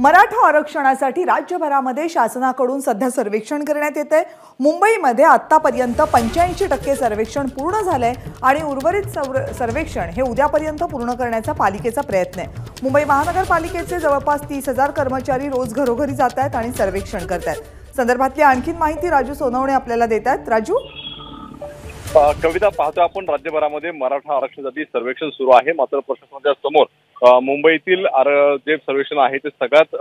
मराठा आरक्षणासाठी राज्यभरामध्ये शासनाकडून सध्या सर्वेक्षण करण्यात येते। मुंबईमध्ये आतापर्यंत 85% सर्वेक्षण पूर्ण झाले आणि उर्वरित सर्वेक्षण हे उद्यापर्यंत पूर्ण करण्याचा पालिकेचा प्रयत्न आहे। मुंबई महानगरपालिकेचे जवळपास 30,000 कर्मचारी रोज घरोघरी जात आहेत आणि सर्वेक्षण करतात। संदर्भातली आणखी माहिती राजू सोनवणे आपल्याला देतात। राजू, कविता, पाहतो आपण राज्यभरामध्ये मराठा आरक्षणासाठी सर्वेक्षण सुरू आहे। मात्र प्रशासनाच्या समोर मुंबईतील जे सर्वेक्षण आहे ते सगळ्यात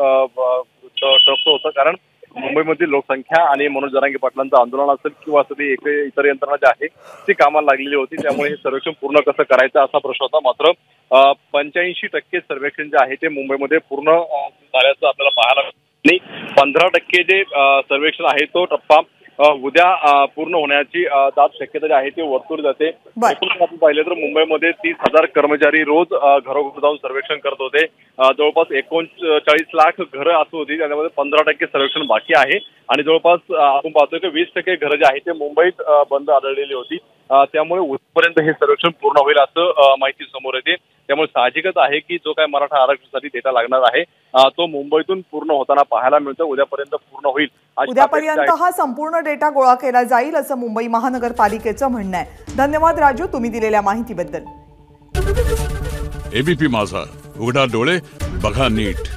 टफ होतं, कारण मुंबईमधील लोकसंख्या आणि मनोज जरांगे पाटलांचं आंदोलन असेल किंवा असं इतर यंत्रणा जी आहे ती कामाला लागलेली होती, त्यामुळे हे सर्वेक्षण पूर्ण कसं करायचं असा प्रश्न होता। मात्र 85% सर्वेक्षण जे आहे ते मुंबईमध्ये पूर्ण झाल्याचं आपल्याला पाहायला नाही। 15% जे सर्वेक्षण आहे तो टप्पा उद्या पूर्ण होण्याची दाट शक्यता जी आहे ती वर्तवली जाते। आपण पाहिलं तर मुंबईमध्ये 30,000 कर्मचारी रोज घरोघर जाऊन सर्वेक्षण करत होते। जवळपास 39 लाख घरं असं होती, त्यामध्ये 15% सर्वेक्षण बाकी आहे आणि जवळपास आपण पाहतोय की 20% घरं जी आहेत ते मुंबईत बंद आढळलेली होती। त्यामुळे उद्यापर्यंत हे सर्वेक्षण पूर्ण होईल असं माहिती समोर येते। त्यामुळे साहजिकच आहे की जो काय मराठा आरक्षणासाठी डेटा लागणार आहे तो मुंबईतून पूर्ण होताना पाहायला मिळतो। उद्यापर्यंत पूर्ण होईल, उद्यापर्यंत हा संपूर्ण डेटा गोळा केला जाईल असं मुंबई महानगरपालिकेचं म्हणणं आहे। धन्यवाद राजू, तुम्ही दिलेल्या माहितीबद्दल। एबीपी माझा, उघडा डोळे बघा नीट।